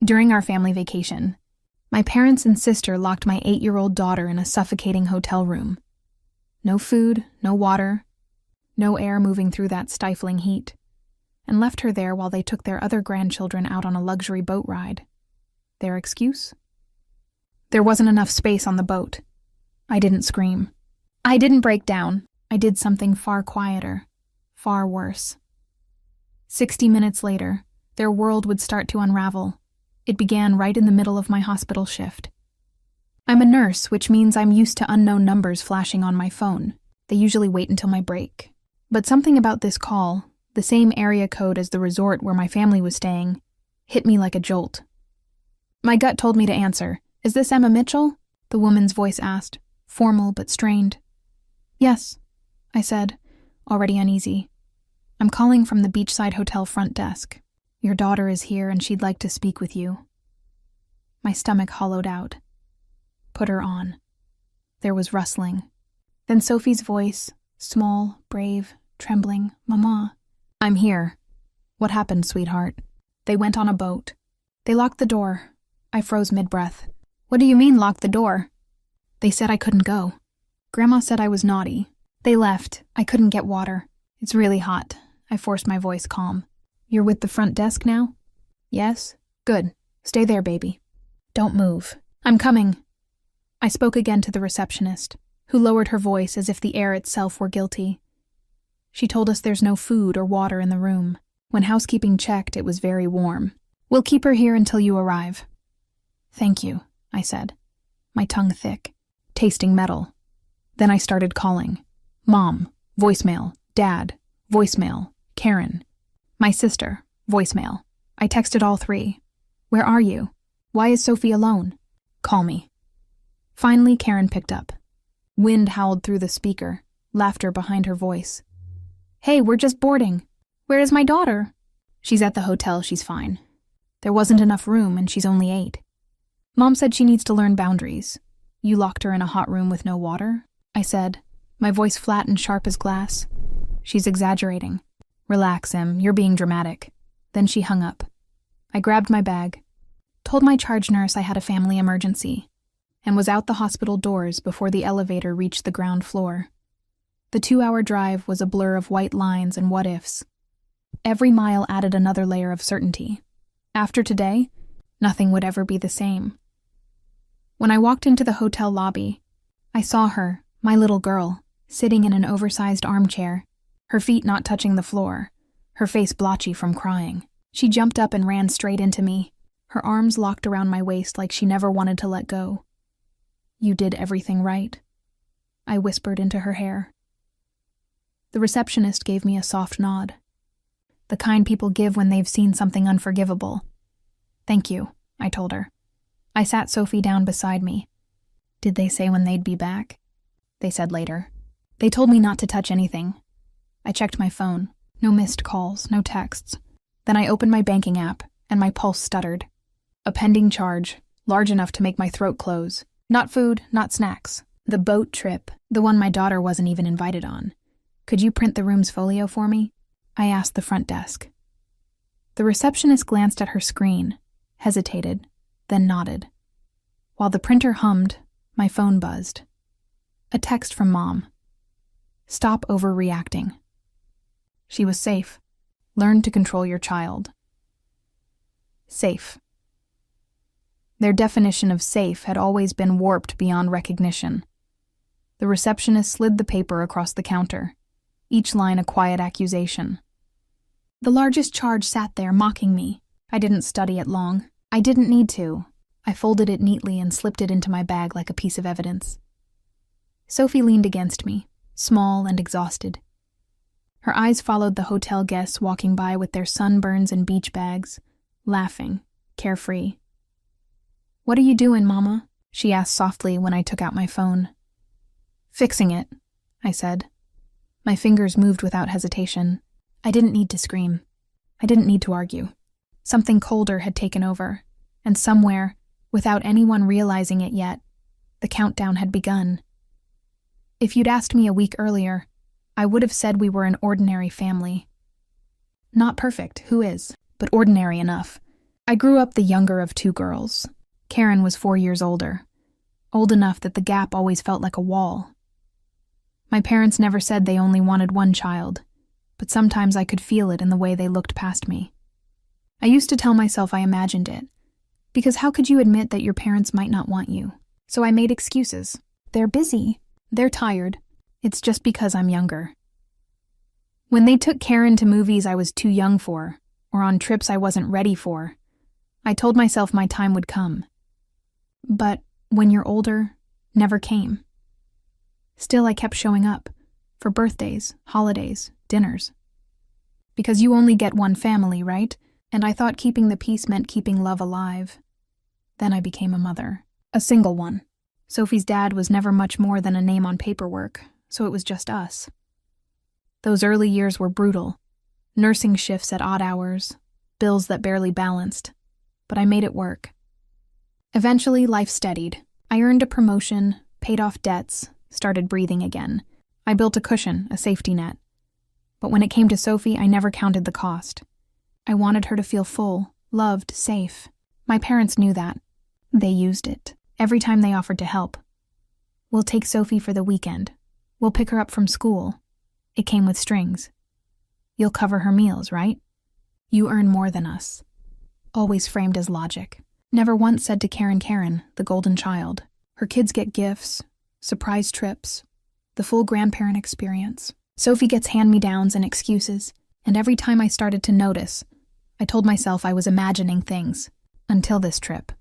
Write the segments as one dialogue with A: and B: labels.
A: During our family vacation, my parents and sister locked my 8-year-old daughter in a suffocating hotel room. No food, no water, no air moving through that stifling heat, and left her there while they took their other grandchildren out on a luxury boat ride. Their excuse? There wasn't enough space on the boat. I didn't scream. I didn't break down. I did something far quieter, far worse. 60 minutes later, their world would start to unravel. It began right in the middle of my hospital shift. I'm a nurse, which means I'm used to unknown numbers flashing on my phone. They usually wait until my break. But something about this call, the same area code as the resort where my family was staying, hit me like a jolt. My gut told me to answer. "Is this Emma Mitchell?" the woman's voice asked, formal but strained. "Yes," I said, already uneasy. "I'm calling from the Beachside Hotel front desk. Your daughter is here and she'd like to speak with you." My stomach hollowed out. "Put her on." There was rustling. Then Sophie's voice, small, brave, trembling. "Mama." "I'm here." "What happened, sweetheart?" "They went on a boat. They locked the door." I froze mid-breath. "What do you mean, locked the door?" "They said I couldn't go. Grandma said I was naughty. They left. I couldn't get water. It's really hot." I forced my voice calm. "You're with the front desk now?" "Yes." "Good. Stay there, baby. Don't move." "I'm coming." I spoke again to the receptionist, who lowered her voice as if the air itself were guilty. She told us there's no food or water in the room. When housekeeping checked, it was very warm. "We'll keep her here until you arrive." "Thank you," I said, my tongue thick, tasting metal. Then I started calling. Mom, voicemail. Dad, voicemail. Karen. My sister, voicemail. I texted all three. "Where are you? Why is Sophie alone? Call me." Finally, Karen picked up. Wind howled through the speaker, laughter behind her voice. "Hey, we're just boarding. Where is my daughter?" "She's at the hotel, she's fine. There wasn't enough room and she's only 8. Mom said she needs to learn boundaries. You locked her in a hot room with no water?" I said, my voice flat and sharp as glass. "She's exaggerating." "Relax, Em, you're being dramatic." Then she hung up. I grabbed my bag, told my charge nurse I had a family emergency, and was out the hospital doors before the elevator reached the ground floor. The 2-hour drive was a blur of white lines and what-ifs. Every mile added another layer of certainty. After today, nothing would ever be the same. When I walked into the hotel lobby, I saw her, my little girl, sitting in an oversized armchair, her feet not touching the floor, her face blotchy from crying. She jumped up and ran straight into me, her arms locked around my waist like she never wanted to let go. "You did everything right," I whispered into her hair. The receptionist gave me a soft nod. The kind people give when they've seen something unforgivable. "Thank you," I told her. I sat Sophie down beside me. "Did they say when they'd be back?" "They said later. They told me not to touch anything." I checked my phone. No missed calls, no texts. Then I opened my banking app, and my pulse stuttered. A pending charge, large enough to make my throat close. Not food, not snacks. The boat trip, the one my daughter wasn't even invited on. "Could you print the room's folio for me?" I asked the front desk. The receptionist glanced at her screen, hesitated, then nodded. While the printer hummed, my phone buzzed. A text from Mom. "Stop overreacting." She was safe. Learn to control your child. Safe. Their definition of safe had always been warped beyond recognition. The receptionist slid the paper across the counter, each line a quiet accusation. The largest charge sat there mocking me. I didn't study it long. I didn't need to. I folded it neatly and slipped it into my bag like a piece of evidence. Sophie leaned against me, small and exhausted. Her eyes followed the hotel guests walking by with their sunburns and beach bags, laughing, carefree. "What are you doing, Mama?" she asked softly when I took out my phone. "Fixing it," I said. My fingers moved without hesitation. I didn't need to scream. I didn't need to argue. Something colder had taken over, and somewhere, without anyone realizing it yet, the countdown had begun. If you'd asked me a week earlier, I would have said we were an ordinary family. Not perfect, who is, but ordinary enough. I grew up the younger of two girls. Karen was 4 years older, old enough that the gap always felt like a wall. My parents never said they only wanted one child, but sometimes I could feel it in the way they looked past me. I used to tell myself I imagined it, because how could you admit that your parents might not want you? So I made excuses. They're busy. They're tired. It's just because I'm younger. When they took Karen to movies I was too young for, or on trips I wasn't ready for, I told myself my time would come. But when you're older, never came. Still, I kept showing up, for birthdays, holidays, dinners. Because you only get one family, right? And I thought keeping the peace meant keeping love alive. Then I became a mother. A single one. Sophie's dad was never much more than a name on paperwork, so it was just us. Those early years were brutal. Nursing shifts at odd hours, bills that barely balanced. But I made it work. Eventually, life steadied. I earned a promotion, paid off debts, started breathing again. I built a cushion, a safety net. But when it came to Sophie, I never counted the cost. I wanted her to feel full, loved, safe. My parents knew that. They used it. Every time they offered to help. We'll take Sophie for the weekend. We'll pick her up from school. It came with strings. You'll cover her meals, right? You earn more than us. Always framed as logic. Never once said to Karen, the golden child. Her kids get gifts, surprise trips, the full grandparent experience. Sophie gets hand-me-downs and excuses, and every time I started to notice, I told myself I was imagining things. Until this trip.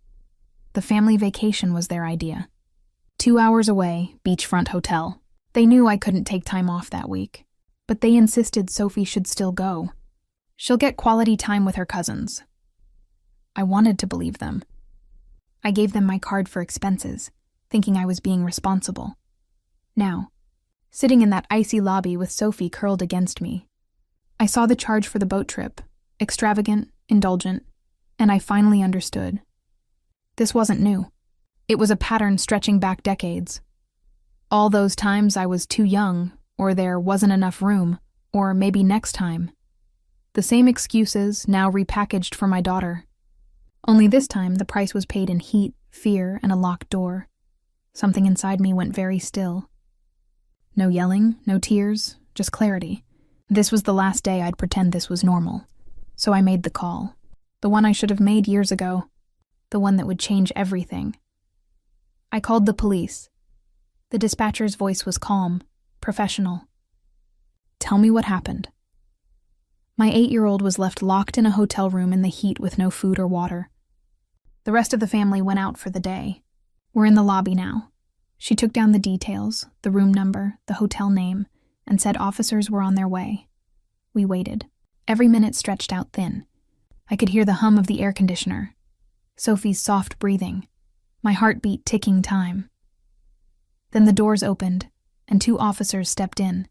A: The family vacation was their idea. 2 hours away, beachfront hotel. They knew I couldn't take time off that week, but they insisted Sophie should still go. She'll get quality time with her cousins. I wanted to believe them. I gave them my card for expenses, thinking I was being responsible. Now, sitting in that icy lobby with Sophie curled against me, I saw the charge for the boat trip, extravagant, indulgent, and I finally understood. This wasn't new. It was a pattern stretching back decades. All those times I was too young, or there wasn't enough room, or maybe next time. The same excuses, now repackaged for my daughter. Only this time the price was paid in heat, fear, and a locked door. Something inside me went very still. No yelling, no tears, just clarity. This was the last day I'd pretend this was normal. So I made the call. The one I should have made years ago. The one that would change everything. I called the police. The dispatcher's voice was calm, professional. Tell me what happened. My 8-year-old was left locked in a hotel room in the heat with no food or water. The rest of the family went out for the day. We're in the lobby now. She took down the details, the room number, the hotel name, and said officers were on their way. We waited. Every minute stretched out thin. I could hear the hum of the air conditioner. Sophie's soft breathing. My heartbeat ticking time. Then the doors opened, and 2 officers stepped in.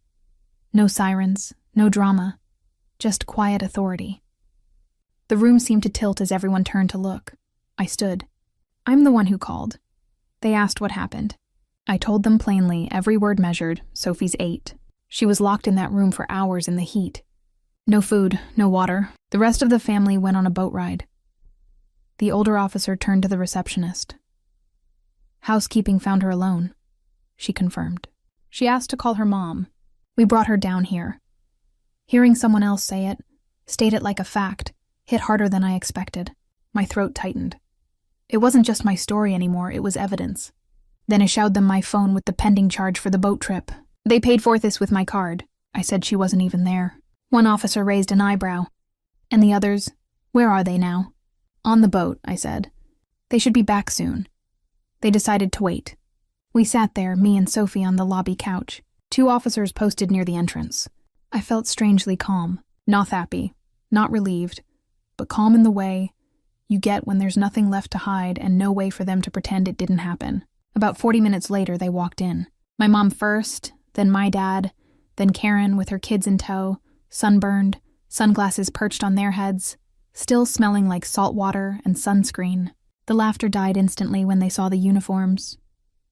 A: No sirens, no drama, just quiet authority. The room seemed to tilt as everyone turned to look. I stood. I'm the one who called. They asked what happened. I told them plainly, every word measured. Sophie's 8. She was locked in that room for hours in the heat. No food, no water. The rest of the family went on a boat ride. The older officer turned to the receptionist. Housekeeping found her alone, she confirmed. She asked to call her mom. We brought her down here. Hearing someone else say it, state it like a fact, hit harder than I expected. My throat tightened. It wasn't just my story anymore, it was evidence. Then I showed them my phone with the pending charge for the boat trip. They paid for this with my card. I said she wasn't even there. One officer raised an eyebrow. And the others, where are they now? On the boat, I said. They should be back soon. They decided to wait. We sat there, me and Sophie on the lobby couch. 2 officers posted near the entrance. I felt strangely calm, not happy, not relieved, but calm in the way you get when there's nothing left to hide and no way for them to pretend it didn't happen. About 40 minutes later, they walked in. My mom first, then my dad, then Karen with her kids in tow, sunburned, sunglasses perched on their heads, still smelling like salt water and sunscreen. The laughter died instantly when they saw the uniforms.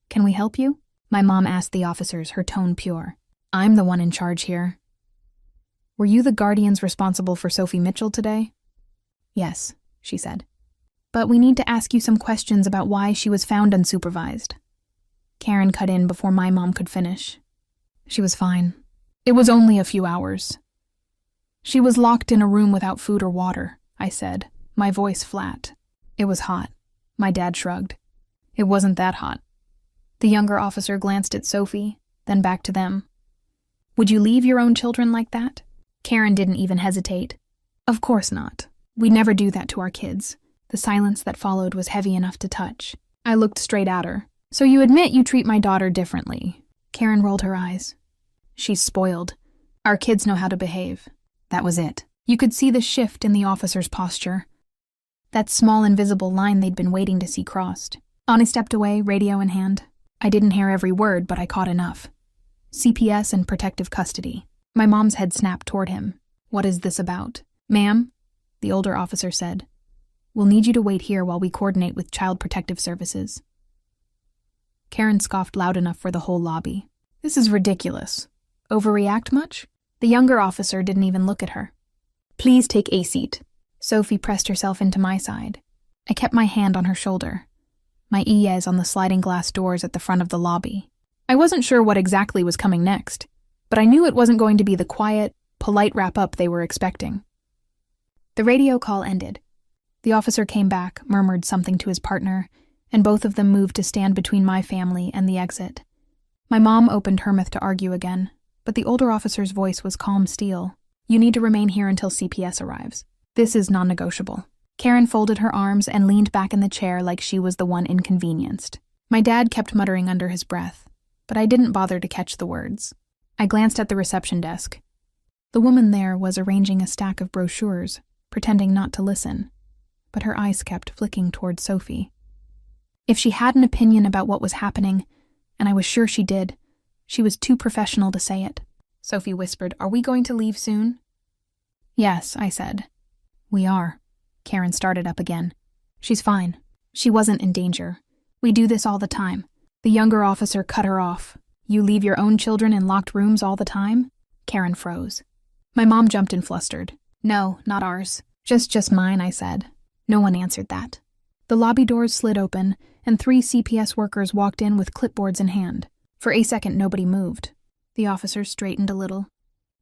A: Can we help you? My mom asked the officers, her tone pure. I'm the one in charge here. Were you the guardians responsible for Sophie Mitchell today? Yes, she said. "But we need to ask you some questions about why she was found unsupervised." Karen cut in before my mom could finish. "She was fine. It was only a few hours." "She was locked in a room without food or water," I said, my voice flat. "It was hot." My dad shrugged. "It wasn't that hot." The younger officer glanced at Sophie, then back to them. "Would you leave your own children like that?" Karen didn't even hesitate. "Of course not. We'd never do that to our kids." The silence that followed was heavy enough to touch. I looked straight at her. "So you admit you treat my daughter differently?" Karen rolled her eyes. "She's spoiled. Our kids know how to behave." That was it. You could see the shift in the officer's posture. That small invisible line they'd been waiting to see crossed. Ani stepped away, radio in hand. I didn't hear every word, but I caught enough. "CPS and protective custody." My mom's head snapped toward him. "What is this about?" "Ma'am," the older officer said, "we'll need you to wait here while we coordinate with Child Protective Services." Karen scoffed loud enough for the whole lobby. "This is ridiculous. Overreact much?" The younger officer didn't even look at her. "Please take a seat." Sophie pressed herself into my side. I kept my hand on her shoulder, my eyes on the sliding glass doors at the front of the lobby. I wasn't sure what exactly was coming next, but I knew it wasn't going to be the quiet, polite wrap-up they were expecting. The radio call ended. The officer came back, murmured something to his partner, and both of them moved to stand between my family and the exit. My mom opened her mouth to argue again, but the older officer's voice was calm steel. "You need to remain here until CPS arrives. This is non-negotiable." Karen folded her arms and leaned back in the chair like she was the one inconvenienced. My dad kept muttering under his breath, but I didn't bother to catch the words. I glanced at the reception desk. The woman there was arranging a stack of brochures, pretending not to listen, but her eyes kept flicking toward Sophie. If she had an opinion about what was happening, and I was sure she did, she was too professional to say it. Sophie whispered, "Are we going to leave soon?" "Yes," I said. "We are." Karen started up again. "She's fine. She wasn't in danger. We do this all the time." The younger officer cut her off. "You leave your own children in locked rooms all the time?" Karen froze. My mom jumped and flustered. "No, not ours. Just mine," I said. No one answered that. The lobby doors slid open, and 3 CPS workers walked in with clipboards in hand. For a second, nobody moved. The officers straightened a little.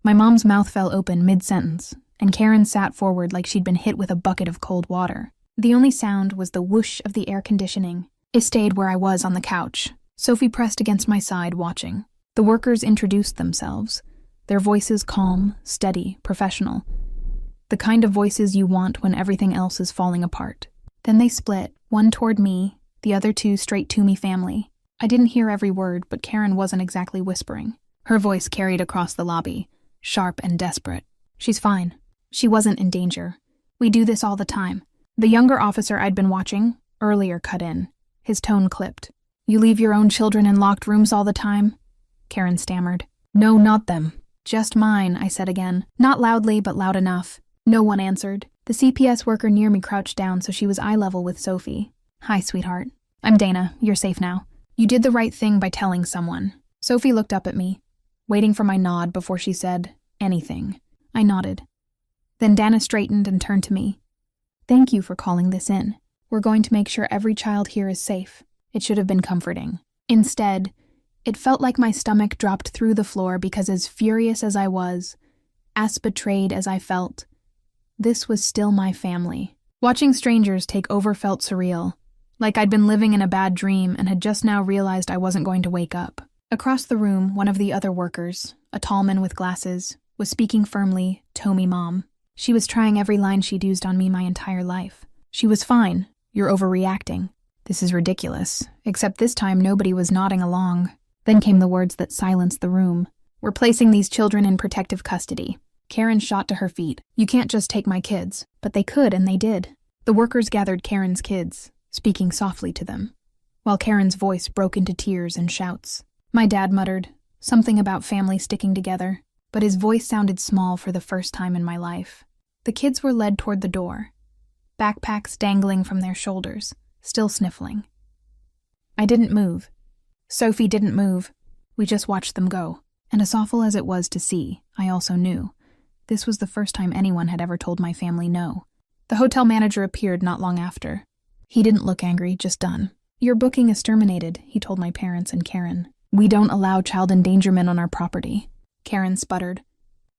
A: My mom's mouth fell open mid-sentence, and Karen sat forward like she'd been hit with a bucket of cold water. The only sound was the whoosh of the air conditioning. I stayed where I was on the couch. Sophie pressed against my side, watching. The workers introduced themselves, their voices calm, steady, professional. The kind of voices you want when everything else is falling apart. Then they split, one toward me, the other 2 straight to me family. I didn't hear every word, but Karen wasn't exactly whispering. Her voice carried across the lobby, sharp and desperate. "She's fine. She wasn't in danger. We do this all the time." The younger officer I'd been watching earlier cut in. His tone clipped. "You leave your own children in locked rooms all the time?" Karen stammered. "No, not them. Just mine," I said again. Not loudly, but loud enough. No one answered. The CPS worker near me crouched down so she was eye level with Sophie. "Hi, sweetheart. I'm Dana. You're safe now. You did the right thing by telling someone." Sophie looked up at me, waiting for my nod before she said anything. I nodded. Then Dana straightened and turned to me. "Thank you for calling this in. We're going to make sure every child here is safe." It should have been comforting. Instead, it felt like my stomach dropped through the floor because as furious as I was, as betrayed as I felt, this was still my family. Watching strangers take over felt surreal, like I'd been living in a bad dream and had just now realized I wasn't going to wake up. Across the room, one of the other workers, a tall man with glasses, was speaking firmly, "Tommy, Mom." She was trying every line she'd used on me my entire life. "She was fine. You're overreacting." This is ridiculous, except this time nobody was nodding along. Then came the words that silenced the room. "We're placing these children in protective custody." Karen shot to her feet. "You can't just take my kids." But they could, and they did. The workers gathered Karen's kids, speaking softly to them, while Karen's voice broke into tears and shouts. My dad muttered, something about family sticking together, but his voice sounded small for the first time in my life. The kids were led toward the door, backpacks dangling from their shoulders, still sniffling. I didn't move. Sophie didn't move. We just watched them go. And as awful as it was to see, I also knew. This was the first time anyone had ever told my family no. The hotel manager appeared not long after. He didn't look angry, just done. "Your booking is terminated," he told my parents and Karen. "We don't allow child endangerment on our property." Karen sputtered.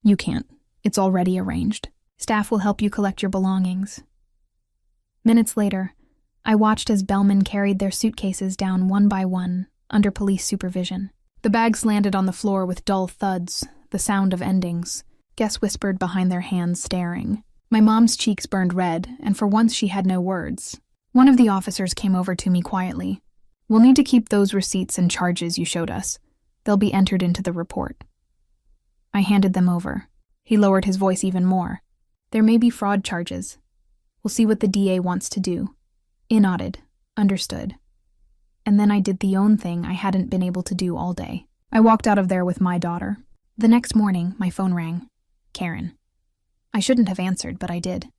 A: "You can't. It's already arranged. Staff will help you collect your belongings." Minutes later, I watched as bellmen carried their suitcases down one by one, under police supervision. The bags landed on the floor with dull thuds, the sound of endings. Guests whispered behind their hands, staring. My mom's cheeks burned red, and for once she had no words. One of the officers came over to me quietly. "We'll need to keep those receipts and charges you showed us. They'll be entered into the report." I handed them over. He lowered his voice even more. "There may be fraud charges. We'll see what the DA wants to do." I nodded. Understood. And then I did the own thing I hadn't been able to do all day. I walked out of there with my daughter. The next morning, my phone rang. Karen. I shouldn't have answered, but I did.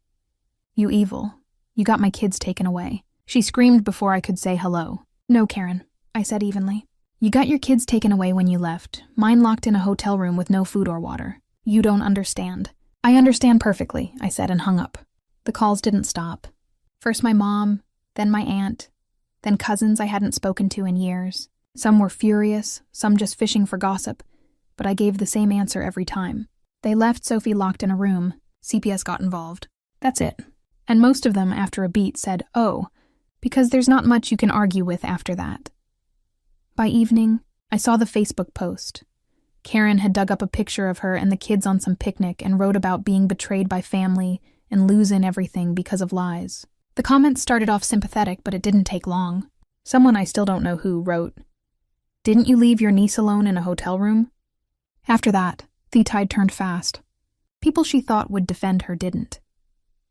A: "You evil. You got my kids taken away." She screamed before I could say hello. "No, Karen," I said evenly. "You got your kids taken away when you left, mine locked in a hotel room with no food or water. You don't understand." "I understand perfectly," I said and hung up. The calls didn't stop. First my mom, then my aunt, then cousins I hadn't spoken to in years. Some were furious, some just fishing for gossip, but I gave the same answer every time. They left Sophie locked in a room. CPS got involved. That's it. And most of them, after a beat, said, "Oh," because there's not much you can argue with after that. By evening, I saw the Facebook post. Karen had dug up a picture of her and the kids on some picnic and wrote about being betrayed by family and losing everything because of lies. The comments started off sympathetic, but it didn't take long. Someone I still don't know who wrote, "Didn't you leave your niece alone in a hotel room?" After that, the tide turned fast. People she thought would defend her didn't.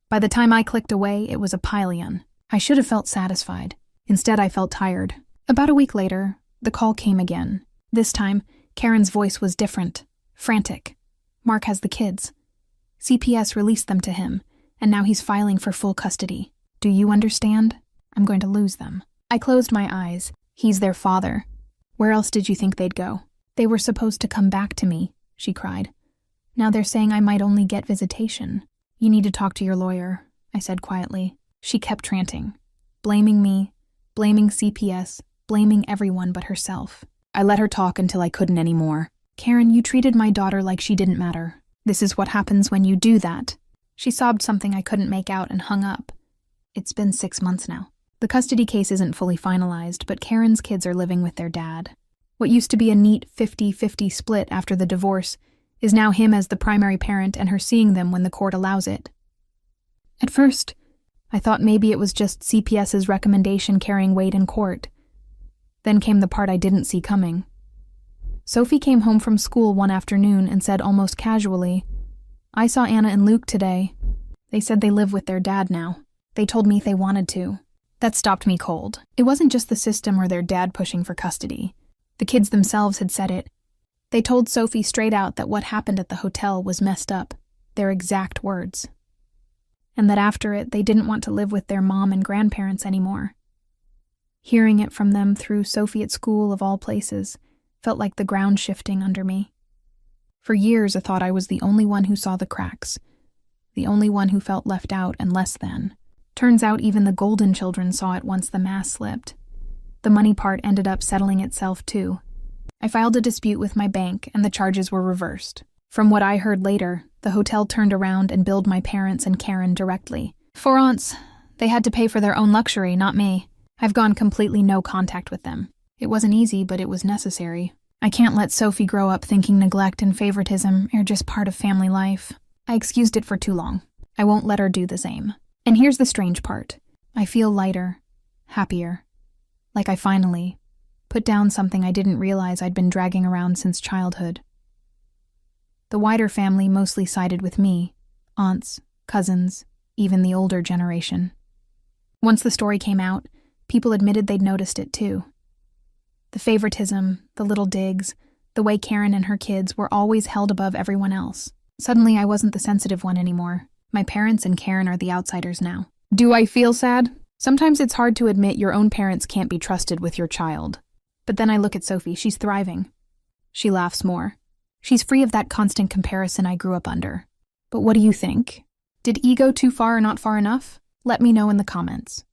A: By the time I clicked away, it was a pileup. I should have felt satisfied. Instead, I felt tired. About a week later, the call came again. This time, Karen's voice was different, frantic. "Mark has the kids. CPS released them to him, and now he's filing for full custody. Do you understand? I'm going to lose them." I closed my eyes. "He's their father. Where else did you think they'd go?" "They were supposed to come back to me," she cried. "Now they're saying I might only get visitation." "You need to talk to your lawyer," I said quietly. She kept ranting, blaming me, blaming CPS, blaming everyone but herself. I let her talk until I couldn't anymore. "Karen, you treated my daughter like she didn't matter. This is what happens when you do that." She sobbed something I couldn't make out and hung up. "It's been 6 months now. The custody case isn't fully finalized, but Karen's kids are living with their dad. What used to be a neat 50-50 split after the divorce is now him as the primary parent and her seeing them when the court allows it." At first, I thought maybe it was just CPS's recommendation carrying weight in court. Then came the part I didn't see coming. Sophie came home from school one afternoon and said almost casually, "I saw Anna and Luke today. They said they live with their dad now. They told me they wanted to." That stopped me cold. It wasn't just the system or their dad pushing for custody. The kids themselves had said it. They told Sophie straight out that what happened at the hotel was messed up, their exact words. And that after it, they didn't want to live with their mom and grandparents anymore. Hearing it from them through Sophie at school of all places felt like the ground shifting under me. For years, I thought I was the only one who saw the cracks, the only one who felt left out and less than. Turns out even the Golden children saw it once the mask slipped. The money part ended up settling itself too. I filed a dispute with my bank and the charges were reversed. From what I heard later, the hotel turned around and billed my parents and Karen directly. For once, they had to pay for their own luxury, not me. I've gone completely no contact with them. It wasn't easy, but it was necessary. I can't let Sophie grow up thinking neglect and favoritism are just part of family life. I excused it for too long. I won't let her do the same. And here's the strange part. I feel lighter, happier. Like I finally put down something I didn't realize I'd been dragging around since childhood. The wider family mostly sided with me, aunts, cousins, even the older generation. Once the story came out, people admitted they'd noticed it too. The favoritism, the little digs, the way Karen and her kids were always held above everyone else. Suddenly I wasn't the sensitive one anymore. My parents and Karen are the outsiders now. Do I feel sad? Sometimes it's hard to admit your own parents can't be trusted with your child. But then I look at Sophie, she's thriving. She laughs more. She's free of that constant comparison I grew up under. But what do you think? Did E go too far or not far enough? Let me know in the comments.